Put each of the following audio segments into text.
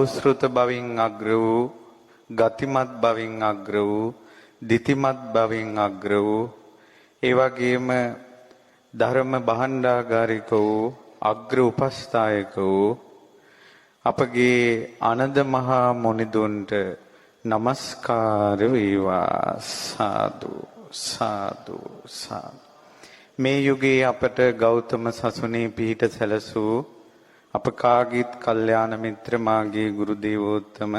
ශ්‍රුත බවින් අග්‍ර වූ, ගතිමත් බවින් අග්‍ර වූ, දිතිමත් බවින් අග්‍ර වූ, ඒ වගේම ධර්ම භාණ්ඩාගාරික වූ, අග්‍ර උපස්ථායක වූ අපගේ ආනන්ද මහා මුනිදුන්ට නමස්කාර වේවා. සාදු සාදු සාදු. මේ යුගයේ අපට ගෞතම සසුනේ පිහිට සැලසූ අප කාගීත් කල්යාණ මිත්‍ර මාගේ ගුරු දේවෝත්තම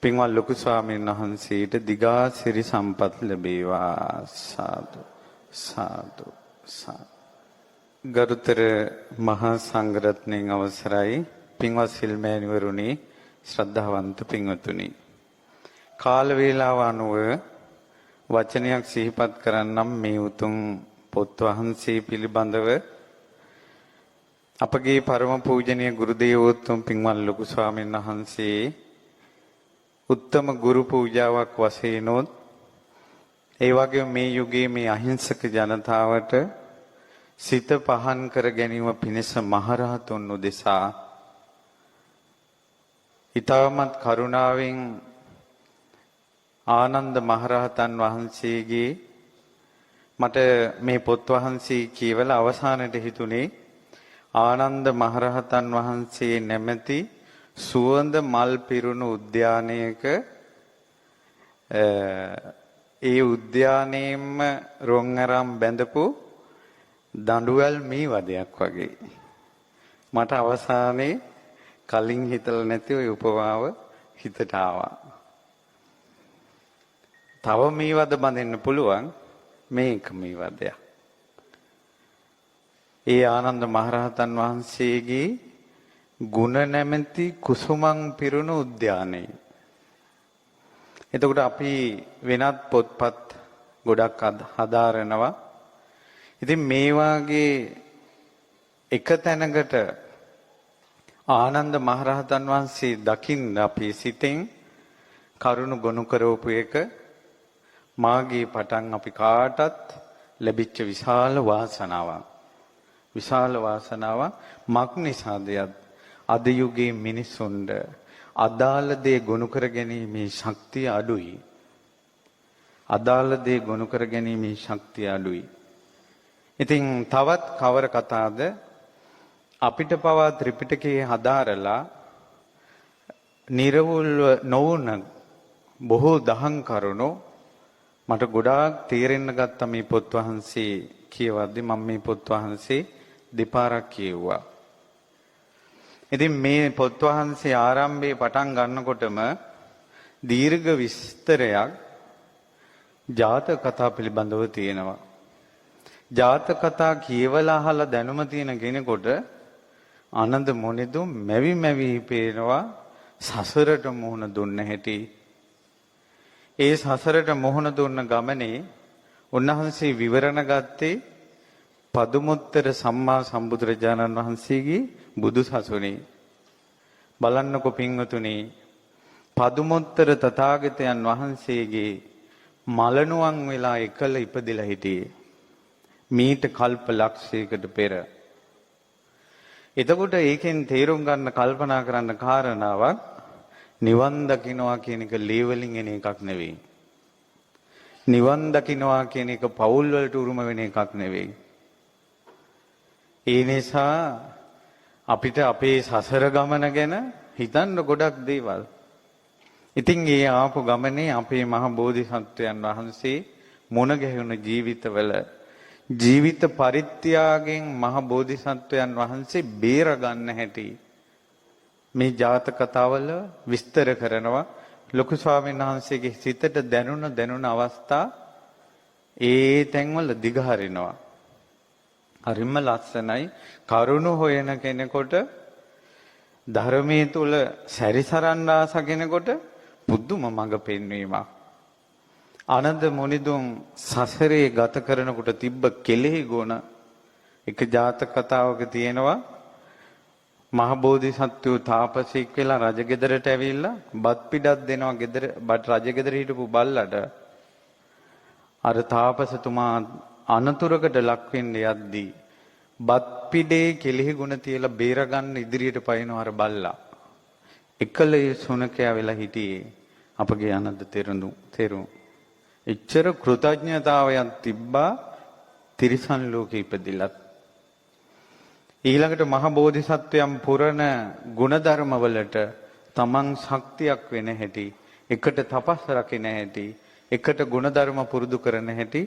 පින්වත් ලොකු ස්වාමීන් වහන්සේට දිගාසිරි සම්පත් ලැබේවා. සාදු සාදු සාදු. ගරුතර මහා සංඝරත්නයන් අවසරයි, පින්වත් සිල්මෑණිවරුනි, ශ්‍රද්ධාවන්ත පින්වතුනි, කාල වේලාව අනුව වචනයක් සිහිපත් කරන්නම්. මේ උතුම් පොත් වහන්සේ පිළිබඳව අපගේ පරම පූජනීය ගුරු දේවෝත්තම පින්වත් ලොකු ස්වාමීන් වහන්සේ උත්තම ගුරු පූජාවක් වශයෙන් උත් ඒ වගේම මේ යුගයේ මේ අහිංසක ජනතාවට සිත පහන් කර ගැනීම පිණිස මහරහතුන් උදෙසා ඊටමත් කරුණාවෙන් ආනන්ද මහරහතන් වහන්සේගේ මට මේ පොත් වහන්සේ කියවලා අවසානයේ හිතුනේ ආනන්ද මහරහතන් වහන්සේ නැමැති සුවඳ මල් පිරුණු උද්‍යානයක ඒ උද්‍යානයේම රොන්ගරම් බැඳපු දඬුවල් මේ වදයක් වගේ. මට අවසානයේ කලින් හිතලා නැති ওই උපමාව හිතට ආවා. තව මේ වද බඳින්න පුළුවන්, මේක මේ වදයක්. ඒ ආනන්ද මහරහතන් වහන්සේගේ ගුණ නැමැති කුසුමන් පිරුණු උද්‍යානය. එතකොට අපි වෙනත් පොත්පත් ගොඩක් හදාරනවා. ඉතින් මේ වාගේ එක තැනකට ආනන්ද මහරහතන් වහන්සේ දකින්න අපි සිතෙන් කරුණ ගොනු කරවපු එක මාගේ පටන් අපි කාටත් ලැබිච්ච විශාල වාසනාවක්. විශාල වාසනාවක් මක් නිසාද? අද යුගයේ මිනිසුන්ට අදාළ දේ ගොනු කර ගැනීමේ ශක්තිය අඩුයි. අදාළ දේ ගොනු කර ගැනීමේ ශක්තිය අඩුයි. ඉතින් තවත් කවර කතාවද? අපිට පවා ත්‍රිපිටකයේ හදාරලා නිර්වුල් නොවුන බොහෝ දහම් කරුණු මට ගොඩාක් තේරෙන්න ගත්ත මේ පොත් වහන්සේ කියවද්දි. මම මේ පොත් වහන්සේ දෙපාරක් කියුවා. ඉතින් මේ පොත් වහන්සේ ආරම්භයේ පටන් ගන්නකොටම දීර්ඝ විස්තරයක් ජාතක කතා පිළිබඳව තියෙනවා. ජාතක කතා කියවලා අහලා දැනුම තියෙන කෙනෙකුට ආනන්ද මොනිදුම් මැවි පේනවා සසරට මුහුණ දුන්න හැටි. ඒ සසරට මුහුණ දුන්න ගමනේ උන්වහන්සේ විවරණ ගත්තේ පදුමුත්තර සම්මා සම්බුදුරජාණන් වහන්සේගේ බුදු සසුනේ. බලන්නකො පින්වතුනි, පදුමුත්තර තථාගතයන් වහන්සේගේ මලනුවන් වෙලා එකල ඉපදිලා හිටියේ මීට කල්ප ලක්ෂයකට පෙර. එතකොට ඒකෙන් තේරුම් ගන්න කල්පනා කරන්න කාරණාවක්, නිවන් දකින්නවා කියන එක ලේවලින් එන එකක් නෙවෙයි. නිවන් දකින්නවා කියන එක පෞල් වලට උරුම වෙන එකක් නෙවෙයි. ඒ නිසා අපිට අපේ සසර ගමන ගැන හිතන්න ගොඩක් දේවල්. ඉතින් ඒ ආපු ගමනේ අපේ මහ බෝධිසත්වයන් වහන්සේ මුණ ගැහුණ ජීවිතවල ජීවිත පරිත්‍යාගයෙන් මහ බෝධිසත්වයන් වහන්සේ බේර ගන්න හැටි මේ ජාතක කතාවල විස්තර කරනවා. ලොකු ස්වාමීන් වහන්සේගේ සිතට දැනුණ අවස්ථා ඒ තැන්වල දිගහරිනවා. හරිම ලස්සනයි. කරුණ හොයන කෙනෙකුට, ධර්මයේ තුල සැරිසරන්න ආස කෙනෙකුට බුදුම මඟ පෙන්වීමක්. ආනන්ද මොනිදුන් සසරේ ගත කරනකොට තිබ්බ කෙලෙහි ගුණ එක ජාතක කතාවක තියෙනවා. මහ බෝධිසත්වෝ තාපසෙක් වෙලා රජගෙදරට ඇවිල්ලා බත් පිටක් දෙනවා. රජගෙදර හිටපු බල්ලට අර තාපසතුමා අනතුරකට ලක් වෙන්න යද්දී බත් පිඩේ කෙලෙහි ගුණ තියලා බේරගන්න ඉදිරියට පයින්නවා අර බල්ලා. එකලේ සුනකයා වෙලා හිටියේ අපගේ ආනන්ද තෙරුන්. එච්චර කෘතඥතාවයක් තිබ්බා තිරිසන් ලෝකෙ ඉපදිලත්. ඊළඟට මහ බෝධිසත්වයන් පුරන ගුණධර්ම වලට තමන් ශක්තියක් වෙන හැටි, එකට තපස් රකින්න හැටි, එකට ගුණධර්ම පුරුදු කරන හැටි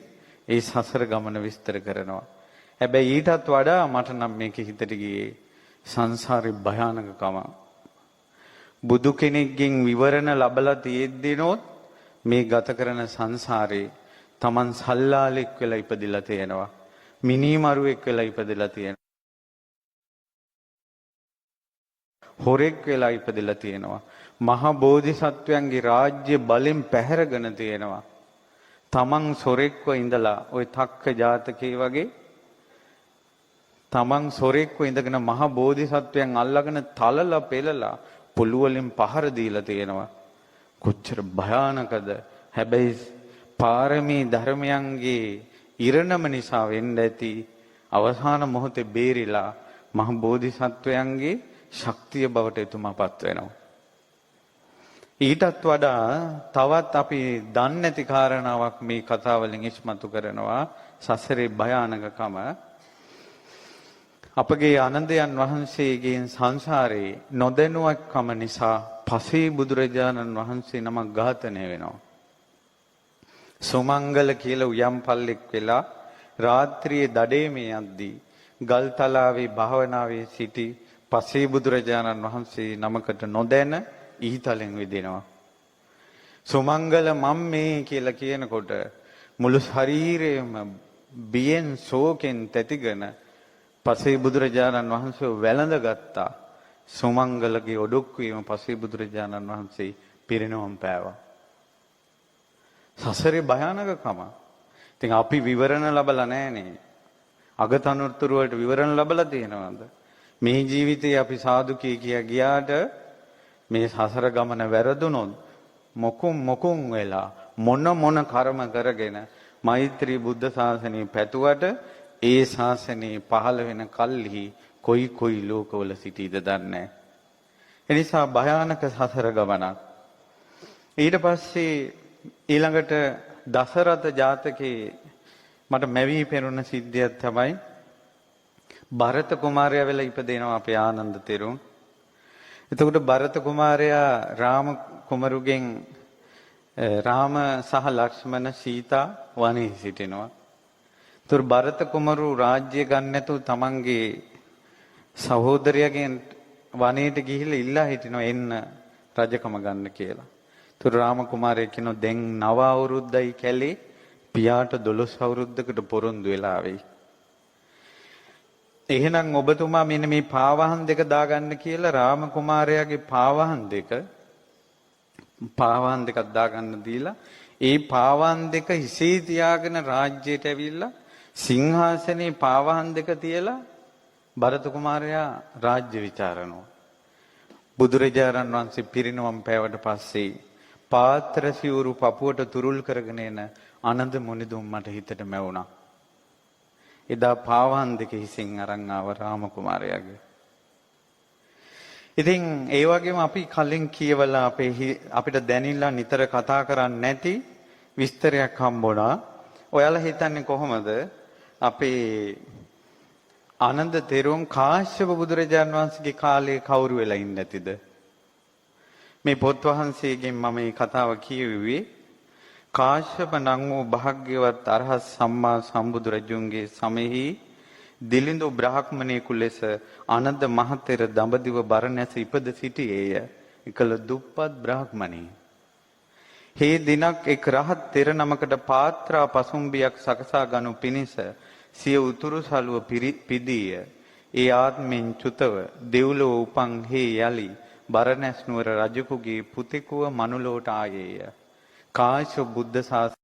ඒ සසර ගමන විස්තර කරනවා. හැබැයි ඊටත් වඩා මට නම් මේක හිතට ගියේ සංසාරේ භයානකකම. බුදු කෙනෙක්ගෙන් විවරණ ලැබලා තියෙද්දිනොත් මේ ගත කරන සංසාරේ තමන් සල්ලාලෙක් වෙලා ඉපදිලා තියෙනවා. මිනිමරුවෙක් වෙලා ඉපදිලා තියෙනවා. හොරෙක් වෙලා ඉපදිලා තියෙනවා. මහා බෝධිසත්වයන්ගේ රාජ්‍ය බලෙන් පැහැරගෙන තියෙනවා. තමන් සොරෙක්ව ඉඳලා ওই තක්ක ජාතකයේ වගේ තමන් සොරෙක්ව ඉඳගෙන මහා බෝධිසත්වයන් අල්ලගෙන තලලා පෙළලා පොළු වලින් පහර දීලා තියෙනවා. කොච්චර භයානකද. හැබැයි පාරමී ධර්මයන්ගේ ඉරණම නිසා වෙන්න ඇති අවසාන මොහොතේ බේරිලා මහ බෝධිසත්වයන්ගේ ශක්තිය බවට එතුමාපත් වෙනවා. ඊටත් වඩා තවත් අපි දන්නේ නැති කාරණාවක් මේ කතාවලින් ඉස්මතු කරනවා. සසරේ භයානකකම. අපගේ ආනන්දයන් වහන්සේගේ සංසාරේ නොදැනුවත්කම නිසා පසේ බුදුරජාණන් වහන්සේ නමක් ඝාතනය වෙනවා. සුමංගල කියලා උයම් පල්ලෙක් වෙලා රාත්‍රියේ දඩේමේ යද්දී ගල්තලාවේ භාවනාවේ සිටි පසේ බුදුරජාණන් වහන්සේ නමකට නොදැන ඊතලෙන් විදිනවා. සුමංගල මම් මේ කියලා කියනකොට මුළු ශරීරයම බියෙන් ශෝකෙන් තැතිගෙන පසේ බුදුරජාණන් වහන්සේ වැළඳගත්තා. සුමංගලගේ ඔඩොක්වීම පසේ බුදුරජාණන් වහන්සේ පිරිනවම් පෑවා. සසරේ භයානකකම. ඉතින් අපි විවරණ ලැබලා නැහනේ. අගතනුත්තර වලට විවරණ ලැබලා තියෙනවද? මේ ජීවිතේ අපි සාදු කිය ගියාට මේ සසර ගමන වැරදුනොත් මොකුම් වෙලා මොන කර්ම කරගෙන මෛත්‍රී බුද්ධ ශාසනය පැතුවට ඒ ශාසනය පහළ වෙන කල්හි කොයි ලෝකවල සිටීද දන්නේ. එනිසා භයානක සසර ගමනක්. ඊට පස්සේ ඊළඟට දසරථ ජාතකයේ මට මැවි පෙරුණ සිද්ධියක් තමයි භරත කුමාරයා වෙලා ඉපදෙනවා අපේ ආනන්ද තෙරුන්. එතකොට භරත කුමාරයා රාම කුමරුගෙන් රාම සහ ලක්ෂ්මණ සීතා වනයේ සිටිනවා. ඒතර භරත කුමරු රාජ්‍ය ගන්න නැතුව තමන්ගේ සහෝදරයාගෙන් වනයේට ගිහිල්ලා ඉල්ලා හිටිනවා එන්න රජකම ගන්න කියලා. ඒතර රාම කුමාරයා කියනවා දැන් 9 අවුරුද්දයි කැලේ පියාට 12 අවුරුද්දකට පොරොන්දු වෙලා වෙයි. එහෙනම් ඔබතුමා මෙන්න මේ පාවහන් දෙක දාගන්න කියලා රාම කුමාරයාගේ පාවහන් දෙකක් දාගන්න දීලා ඒ පාවහන් දෙක හිසේ තියාගෙන රාජ්‍යයට ඇවිල්ලා සිංහාසනේ පාවහන් දෙක තියලා භරත කුමාරයා රාජ්‍ය විචාරනවා. බුදුරජාණන් වහන්සේ පිරිනවම් පෑවට පස්සේ පාත්‍ර සිවුරු පපුවට තුරුල් කරගෙන එන ආනන්ද මුනිදුම් මට හිතට මැවුණා. එදා පාවහන් දෙක හිසින් අරන් ආව රාම කුමාරයාගේ. ඉතින් ඒ වගේම අපි කලින් කියවලා අපිට දැනෙලා නිතර කතා කරන්නේ නැති විස්තරයක් හම්බුණා. ඔයාලා හිතන්නේ කොහොමද අපේ ආනන්ද තෙරුන් කාශ්‍යප බුදුරජාන් වහන්සේගේ කාලේ කවුරු වෙලා ඉන්නේ නැතිද? මේ පොත් වහන්සේගෙන් මම මේ කතාව කියුවේ කාශ්‍යප නම් වූ භාග්‍යවත් අරහත් සම්මා සම්බුදුරජුන්ගේ සමෙහි දිලිඳු බ්‍රාහ්මණයෙකු ලෙස ආනන්ද මහතෙර දඹදිව බරණැස ඉපද සිටියේය. එකල දුප්පත් බ්‍රාහ්මණී. හේ දිනක් එක් රහත් තෙර නමකට පාත්‍රා පසුම්බියක් සකසා ගනු පිණිස සිය උතුරු සළුව පිදීය. ඒ ආත්මෙන් චුතව දෙව්ලොව උපන් හේ යලි බරණැස් නුවර රජකුගේ පුතෙකුව මනුලොවට ආයේය. කාශ්‍යප බුද්ධ ශාසනය